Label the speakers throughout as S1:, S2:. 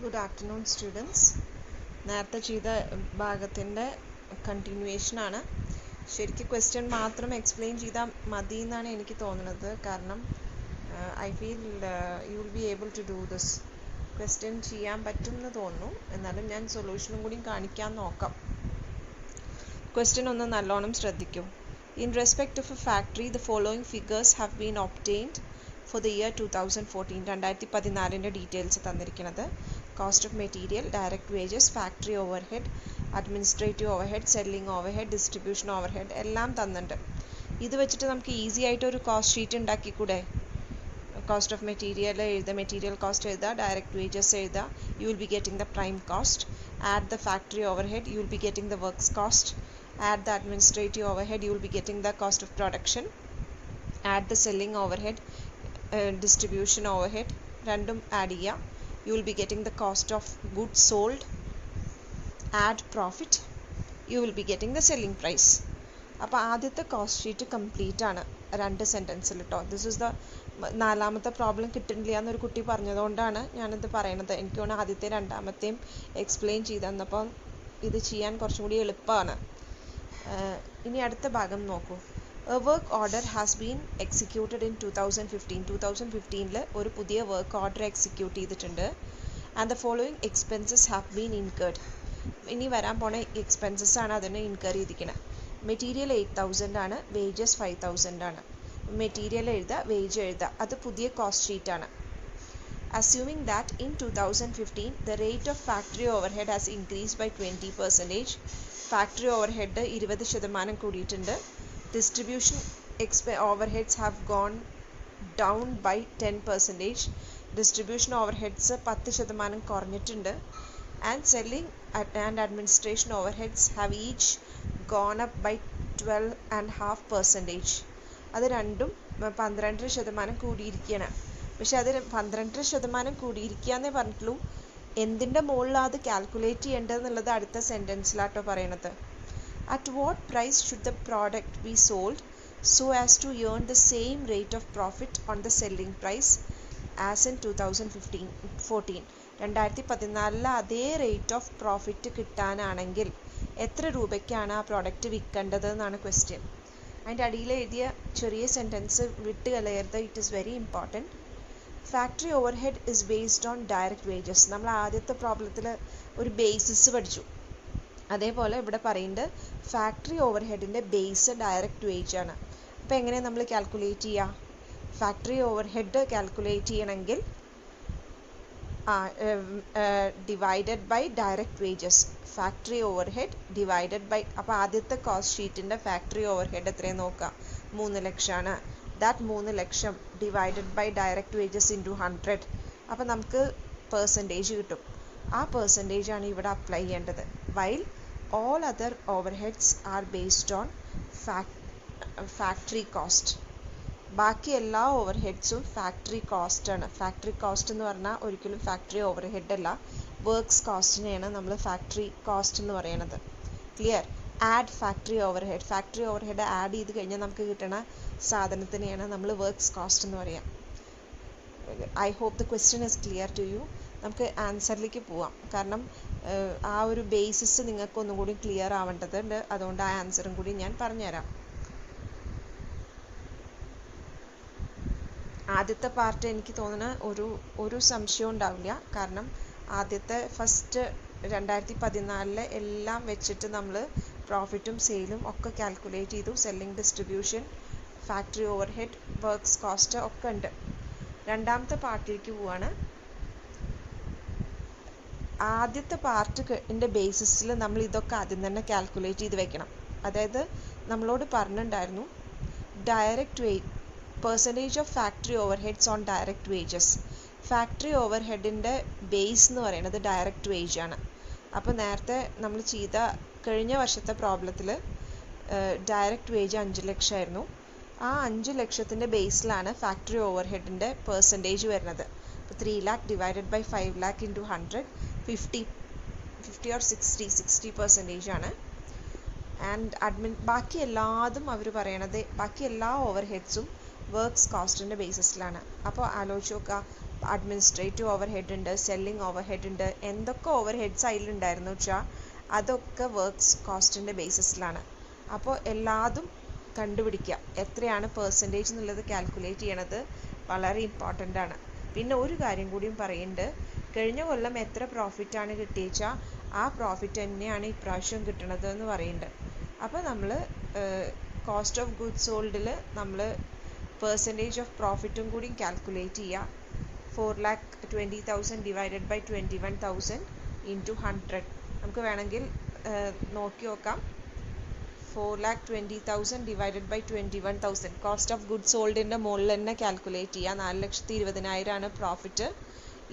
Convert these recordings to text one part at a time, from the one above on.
S1: Good afternoon, students. നേരത്തെ ചെയ്ത ഭാഗത്തിൻ്റെ continuation ആണ്. ശരിക്കും ക്വസ്റ്റ്യൻ മാത്രം എക്സ്പ്ലെയിൻ ചെയ്താൽ മതി എന്നാണ് എനിക്ക് തോന്നുന്നത്. കാരണം I feel you will be able to do this. Question ചെയ്യാൻ പറ്റും എന്ന് തോന്നുന്നു. എന്നാലും ഞാൻ സൊല്യൂഷനും കൂടി കാണിക്കാൻ നോക്കാം. ക്വസ്റ്റ്യൻ ഒന്ന് നല്ലോണം ശ്രദ്ധിക്കൂ. In respect of a factory, the following figures have been obtained for the year 2014. 2014 details തന്നിരിക്കുന്നത്. Cost of material, direct wages, factory overhead, administrative overhead, selling overhead, distribution overhead എല്ലാം തന്നിട്ടുണ്ട്. ഇത് വെച്ചിട്ട് നമുക്ക് ഈസി ആയിട്ട് ഒരു കോസ്റ്റ് ഷീറ്റ് ഉണ്ടാക്കിക്കൂടെ? Cost of material എഴുതുക, മെറ്റീരിയൽ കോസ്റ്റ് എഴുതുക, ഡയറക്റ്റ് വേജസ് എഴുതുക, you will be getting the prime cost. Add the factory overhead, you will be getting the works cost. Add the administrative overhead, you will be getting the cost of production. Add the selling overhead, distribution overhead, random add cheya, you will be getting the cost of goods sold. Add profit, you will be getting the selling price. അപ്പോൾ ആദ്യത്തെ cost sheet complete ആണ് 2 സെൻറ്റൻസിൽ കേട്ടോ. This is the നാലാമത്തെ problem കിട്ടുന്നില്ല എന്നൊരു കുട്ടി പറഞ്ഞതുകൊണ്ടാണ് ഞാനിത് പറയണത്. എനിക്ക് തോന്നുന്നു ആദ്യത്തെ രണ്ടാമത്തെയും എക്സ്പ്ലെയിൻ ചെയ്ത് തന്നപ്പോൾ ഇത് ചെയ്യാൻ കുറച്ചും കൂടി എളുപ്പമാണ്. ഇനി അടുത്ത ഭാഗം നോക്കൂ. A work order has been executed in 2015. 2015 ഒരു പുതിയ വർക്ക് ഓർഡർ എക്സിക്യൂട്ട് ചെയ്തിട്ടുണ്ട്. And the following expenses have been incurred. ഇനി വരാൻ പോണ എക്സ്പെൻസസ് ആണ് അതിന് ഇൻകർ ചെയ്തിരിക്കുന്നത്. മെറ്റീരിയൽ 8,000 ആണ്, വേജസ് 5,000 ആണ്. മെറ്റീരിയൽ എഴുതുക, വേജ് എഴുതുക, അത് പുതിയ കോസ്റ്റ് ഷീറ്റ് ആണ്. Assuming that in 2015 the rate of factory overhead has increased by 20%, factory overhead 20% കൂടിയിട്ടുണ്ട്. Distribution overheads have gone down by 10%. Distribution overheads 10% കുറഞ്ഞിട്ടുണ്ട്. And selling and administration overheads have each gone up by 12.5%. അത് രണ്ടും 12% കൂടിയിരിക്കുകയാണ്. പക്ഷെ അത് 12% കൂടിയിരിക്കുക എന്നേ പറഞ്ഞിട്ടുള്ളൂ. എന്തിൻ്റെ മുകളിലാണ് അത് കാൽക്കുലേറ്റ് ചെയ്യേണ്ടതെന്നുള്ളത് അടുത്ത സെൻറ്റൻസിലാട്ടോ പറയണത്. At what price should the product be sold so as to earn the same rate of profit on the selling price as in 2014. 2014 അതേ റേറ്റ് ഓഫ് പ്രോഫിറ്റ് കിട്ടാനാണെങ്കിൽ എത്ര രൂപയ്ക്കാണ് ആ പ്രോഡക്റ്റ് വിൽക്കേണ്ടത് എന്നാണ് ക്വസ്റ്റ്യൻ. അതിൻ്റെ അടിയിൽ എഴുതിയ ചെറിയ സെൻറ്റൻസ് വിട്ട് കളയരുത്. It is very important. Factory overhead is based on direct wages. നമ്മൾ ആദ്യത്തെ പ്രോബ്ലത്തിൽ ഒരു ബേസിസ് പഠിച്ചു. അതേപോലെ ഇവിടെ പറയുന്നുണ്ട് ഫാക്ടറി ഓവർഹെഡിൻ്റെ ബേസ് ഡയറക്റ്റ് വേജ് ആണ്. അപ്പോൾ എങ്ങനെ നമ്മൾ കാൽക്കുലേറ്റ് ചെയ്യുക? ഫാക്ടറി ഓവർഹെഡ് കാൽക്കുലേറ്റ് ചെയ്യണമെങ്കിൽ divided by direct wages. Factory overhead divided by, അപ്പോൾ ആദ്യത്തെ കോസ്റ്റ് ഷീറ്റിൻ്റെ ഫാക്ടറി ഓവർഹെഡ് എത്രയും നോക്കാം, 3 ലക്ഷമാണ്. That 3 lakh divided by direct wages into 100. അപ്പോൾ നമുക്ക് പെർസെൻറ്റേജ് കിട്ടും. ആ പെർസെൻറ്റേജ് ആണ് ഇവിടെ അപ്ലൈ ചെയ്യേണ്ടത്. While all other overheads are based on factory cost. ബാക്കി എല്ലാ ഓവർഹെഡ്സും ഫാക്ടറി കോസ്റ്റ് ആണ്. ഫാക്ടറി കോസ്റ്റ് എന്ന് പറഞ്ഞാൽ ഒരിക്കലും ഫാക്ടറി ഓവർഹെഡ് അല്ല, വർക്ക്സ് കോസ്റ്റിനെയാണ് നമ്മൾ ഫാക്ടറി കോസ്റ്റ് എന്ന് പറയുന്നത്. Clear? Add factory overhead. Factory overhead add ചെയ്ത് കഴിഞ്ഞാൽ നമുക്ക് കിട്ടുന്ന സാധനത്തിനെയാണ് നമ്മൾ വർക്ക്സ് കോസ്റ്റ് എന്ന് പറയാം. I hope the question is clear to you. നമുക്ക് ആൻസറിലേക്ക് പോവാം. കാരണം ആ ഒരു ബേസിസ് നിങ്ങൾക്ക് ഒന്നും കൂടി ക്ലിയർ ആവേണ്ടതുണ്ട്. അതുകൊണ്ട് ആ ആൻസറും കൂടി ഞാൻ പറഞ്ഞുതരാം. ആദ്യത്തെ പാർട്ട് എനിക്ക് തോന്നുന്ന ഒരു സംശയം ഉണ്ടാവില്ല. കാരണം ആദ്യത്തെ ഫസ്റ്റ് 2014 എല്ലാം വെച്ചിട്ട് നമ്മൾ പ്രോഫിറ്റും സെയിലും ഒക്കെ കാൽക്കുലേറ്റ് ചെയ്തു. Selling, distribution, factory overhead, works cost ഒക്കെ ഉണ്ട്. രണ്ടാമത്തെ പാർട്ടിലേക്ക് പോവാണ്. ആദ്യത്തെ പാർട്ടിൻ്റെ ബേസിസിൽ നമ്മൾ ഇതൊക്കെ ആദ്യം തന്നെ കാൽക്കുലേറ്റ് ചെയ്ത് വെക്കണം. അതായത് നമ്മളോട് പറഞ്ഞിട്ടുണ്ടായിരുന്നു direct percentage of factory overheads on direct wages. Factory ഓവർഹെഡിൻ്റെ ബേസ് എന്ന് പറയുന്നത് ഡയറക്റ്റ് വേജ് ആണ്. അപ്പോൾ നേരത്തെ നമ്മൾ ചെയ്ത കഴിഞ്ഞ വർഷത്തെ പ്രോബ്ലത്തിൽ ഡയറക്റ്റ് വേജ് 5 ലക്ഷമായിരുന്നു. ആ 5 ലക്ഷത്തിൻ്റെ ബേസിലാണ് ഫാക്ടറി ഓവർഹെഡിൻ്റെ പെർസെൻറ്റേജ് വരുന്നത്. അപ്പോൾ 3 lakh divided by 5 lakh into 100, 50 or 60% ആണ്. ആൻഡ് ബാക്കി എല്ലാതും അവർ പറയണത് ബാക്കി എല്ലാ ഓവർഹെഡ്സും വർക്ക്സ് കോസ്റ്റിൻ്റെ ബേസിസിലാണ്. അപ്പോൾ ആലോചിച്ച് നോക്കുക, അഡ്മിനിസ്ട്രേറ്റീവ് ഓവർ ഹെഡ് ഉണ്ട്, സെല്ലിംഗ് ഓവർ ഹെഡ് ഉണ്ട്, എന്തൊക്കെ ഓവർ ഹെഡ്സ് അതിലുണ്ടായിരുന്നു വെച്ചാൽ അതൊക്കെ വർക്ക്സ് കോസ്റ്റിൻ്റെ ബേസിസിലാണ്. അപ്പോൾ എല്ലാതും കണ്ടുപിടിക്കുക, എത്രയാണ് പെർസെൻറ്റേജ് എന്നുള്ളത് കാൽക്കുലേറ്റ് ചെയ്യണത് വളരെ ഇമ്പോർട്ടൻ്റ് ആണ്. പിന്നെ ഒരു കാര്യം കൂടിയും പറയുന്നുണ്ട്, കഴിഞ്ഞ കൊല്ലം എത്ര പ്രോഫിറ്റാണ് കിട്ടിയെച്ചാൽ ആ പ്രോഫിറ്റ് തന്നെയാണ് ഇപ്രാവശ്യം കിട്ടണത് എന്ന് പറയുന്നുണ്ട്. അപ്പോൾ നമ്മൾ കോസ്റ്റ് ഓഫ് ഗുഡ്സ് സോൾഡിൽ നമ്മൾ പെർസെൻറ്റേജ് ഓഫ് പ്രോഫിറ്റും കൂടി കാൽക്കുലേറ്റ് ചെയ്യുക. 4,20,000 ഡിവൈഡഡ് ബൈ 21,000 ഇൻറ്റു 100. നമുക്ക് വേണമെങ്കിൽ നോക്കി നോക്കാം. 4,20,000 divided by 21,000 cost of goods സോൾഡിൻ്റെ മുകളിൽ തന്നെ കാൽക്കുലേറ്റ് ചെയ്യുക. 4,20,000 ആണ് പ്രോഫിറ്റ്,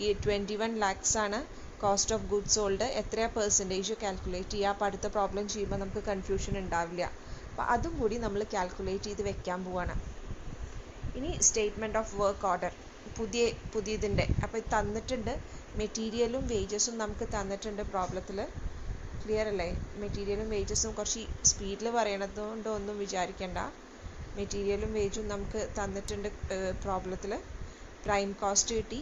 S1: ഈ 21 lakhs ആണ് കോസ്റ്റ് ഓഫ് ഗുഡ്സ് സോൾഡ്. എത്രയാ പെർസെൻറ്റേജ് കാൽക്കുലേറ്റ് ചെയ്യുക. അപ്പോൾ അടുത്ത പ്രോബ്ലം ചെയ്യുമ്പോൾ നമുക്ക് കൺഫ്യൂഷൻ ഉണ്ടാവില്ല. അപ്പോൾ അതും കൂടി നമ്മൾ കാൽക്കുലേറ്റ് ചെയ്ത് വെക്കാൻ പോവാണ്. ഇനി സ്റ്റേറ്റ്മെൻറ്റ് ഓഫ് വർക്ക് ഓർഡർ പുതിയതിൻ്റെ. അപ്പോൾ ഇത് തന്നിട്ടുണ്ട്, മെറ്റീരിയലും വേജസും നമുക്ക് തന്നിട്ടുണ്ട് പ്രോബ്ലത്തിൽ. ക്ലിയർ അല്ലേ? മെറ്റീരിയലും വേജസും കുറച്ച് സ്പീഡിൽ പറയണത് കൊണ്ട് ഒന്നും വിചാരിക്കേണ്ട. മെറ്റീരിയലും വേജും നമുക്ക് തന്നിട്ടുണ്ട് പ്രോബ്ലത്തിൽ. പ്രൈം കോസ്റ്റ് കിട്ടി.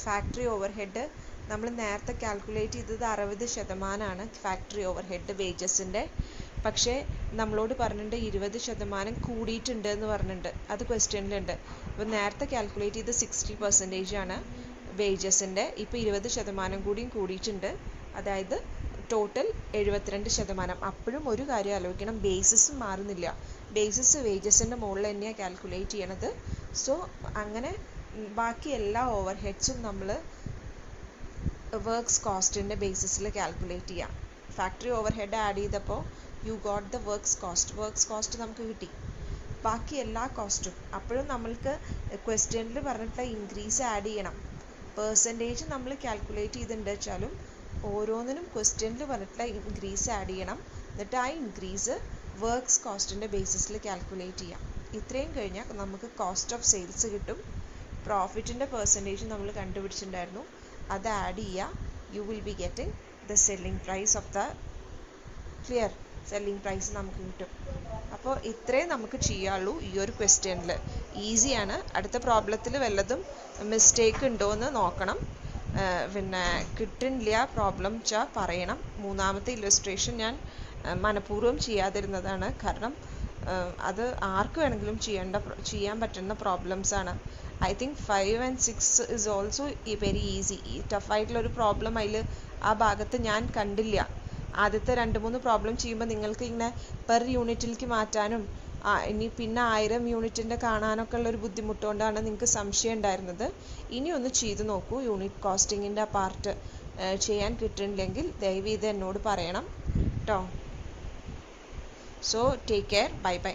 S1: ഫാക്ടറി ഓവർ ഹെഡ് നമ്മൾ നേരത്തെ കാൽക്കുലേറ്റ് ചെയ്തത് 60% ഫാക്ടറി ഓവർ ഹെഡ് വേജസിൻ്റെ. പക്ഷേ നമ്മളോട് പറഞ്ഞിട്ടുണ്ട് 20% കൂടിയിട്ടുണ്ട് എന്ന് പറഞ്ഞിട്ടുണ്ട്, അത് ക്വസ്റ്റ്യനിലുണ്ട്. അപ്പോൾ നേരത്തെ കാൽക്കുലേറ്റ് ചെയ്ത് 60% ആണ് വേജസിൻ്റെ, ഇപ്പോൾ 20% കൂടിയും കൂടിയിട്ടുണ്ട്, അതായത് ടോട്ടൽ 72%. അപ്പോഴും ഒരു കാര്യം ആലോചിക്കണം, ബേസിസും മാറുന്നില്ല. ബേസിസ് വേജസിൻ്റെ മുകളിൽ തന്നെയാണ് കാൽക്കുലേറ്റ് ചെയ്യണത്. സോ അങ്ങനെ ബാക്കി എല്ലാ ഓവർ ഹെഡ്സും നമ്മൾ വർക്ക്സ് കോസ്റ്റിൻ്റെ ബേസിസിൽ കാൽക്കുലേറ്റ് ചെയ്യാം. ഫാക്ടറി ഓവർ ഹെഡ് ആഡ് ചെയ്തപ്പോൾ you got the works cost നമുക്ക് കിട്ടി. ബാക്കി എല്ലാ കോസ്റ്റും അപ്പോഴും നമ്മൾക്ക് ക്വസ്റ്റ്യനിൽ പറഞ്ഞിട്ടുള്ള ഇൻക്രീസ് ആഡ് ചെയ്യണം. പെർസെൻറ്റേജ് നമ്മൾ കാൽക്കുലേറ്റ് ചെയ്തിട്ടുണ്ട് വെച്ചാലും ഓരോന്നിനും ക്വസ്റ്റ്യനിൽ പറഞ്ഞിട്ടുള്ള ഇൻക്രീസ് ആഡ് ചെയ്യണം. എന്നിട്ട് ആ ഇൻക്രീസ് വർക്ക്സ് കോസ്റ്റിൻ്റെ ബേസിസിൽ കാൽക്കുലേറ്റ് ചെയ്യാം. ഇത്രയും കഴിഞ്ഞാൽ നമുക്ക് കോസ്റ്റ് ഓഫ് സെയിൽസ് കിട്ടും. പ്രോഫിറ്റിൻ്റെ പെർസെൻറ്റേജ് നമ്മൾ കണ്ടുപിടിച്ചിട്ടുണ്ടായിരുന്നു, അത് ആഡ് ചെയ്യുക. You will be getting the selling price of the clear selling price നമുക്ക് കിട്ടും. അപ്പോൾ ഇത്രയും നമുക്ക് ചെയ്യാനുള്ളൂ ഈ ഒരു ക്വസ്റ്റ്യനിൽ. ഈസിയാണ്. അടുത്ത പ്രോബ്ലത്തിൽ വല്ലതും മിസ്റ്റേക്ക് ഉണ്ടോ എന്ന് നോക്കണം. പിന്നെ കിട്ടുന്നില്ല പ്രോബ്ലം വെച്ചാൽ പറയണം. മൂന്നാമത്തെ ഇല്ലസ്ട്രേഷൻ ഞാൻ മനഃപൂർവ്വം ചെയ്യാതിരുന്നതാണ്, കാരണം അത് ആർക്ക് വേണമെങ്കിലും ചെയ്യാൻ പറ്റുന്ന പ്രോബ്ലംസ് ആണ്. I think 5 and 6 is also very easy. ഈ ടഫായിട്ടുള്ളൊരു പ്രോബ്ലം അതിൽ ആ ഭാഗത്ത് ഞാൻ കണ്ടില്ല. ആദ്യത്തെ 2-3 പ്രോബ്ലം ചെയ്യുമ്പോൾ നിങ്ങൾക്ക് ഇങ്ങനെ പെർ യൂണിറ്റിലേക്ക് മാറ്റാനും ഇനി പിന്നെ 1000 യൂണിറ്റിൻ്റെ കാണാനൊക്കെ ഉള്ളൊരു ബുദ്ധിമുട്ടുകൊണ്ടാണ് നിങ്ങൾക്ക് സംശയം ഉണ്ടായിരുന്നത്. ഇനി ഒന്ന് ചെയ്ത് നോക്കൂ. യൂണിറ്റ് കോസ്റ്റിങ്ങിൻ്റെ ആ പാർട്ട് ചെയ്യാൻ കിട്ടുന്നില്ലെങ്കിൽ ദയവ് ഇത് എന്നോട് പറയണം കേട്ടോ. So take care, bye bye.